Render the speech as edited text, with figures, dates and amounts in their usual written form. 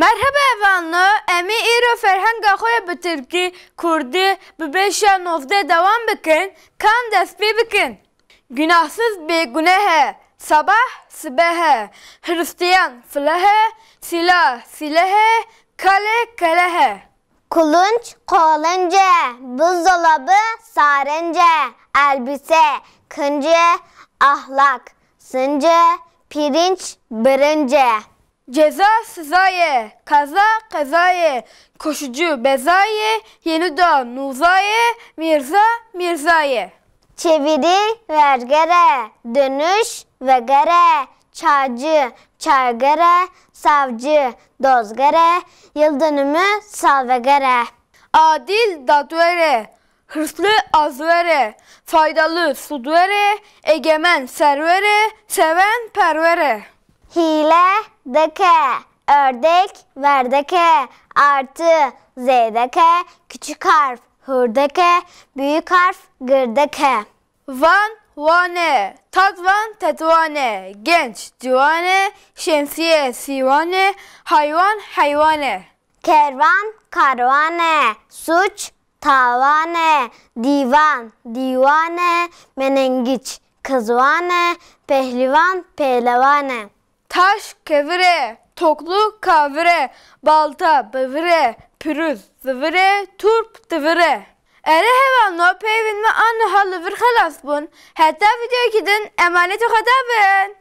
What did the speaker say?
Merhaba evanlı, emi iro ferhanga khoya bitirki kurdi bibeşa novde devam bikin, kan despi bikin. Günahsız bir günehe, sabah sibehe, Hristiyan filehe, silah silehe, kale kalehe. Kulunç kolunca, buzdolabı sarınca, elbise kınca, ahlak sınca, pirinç bırınca. Ceza sızaye, kaza kazaye, koşucu bezaye, yeniden nuzaye, mirza mirzaye. Çeviri vergere, dönüş vegere, çaycı çaygere, savcı dozgere, yıl dönümü salvegere. Adil dadvere, hırslı azvere, faydalı sudvere, egemen servere, seven pervere. Hile deke, ördek verdeke, artı zeydeke, küçük harf hurdeke, büyük harf gırdeke. Van vane, tadvan tetvane, genç civane, şemsiye sivane, hayvan hayvane. Kervan karvane, suç tavane, divan divane, menengiç kızvane, pehlivan pehlevane. Taş kevire, toklu kavire, balta bıvire, pürüz zıvire, turp tıvire. Ere hevanlo peyvin ve anne halı bir halas bun. Hatta video gidin emanet o kadar ben.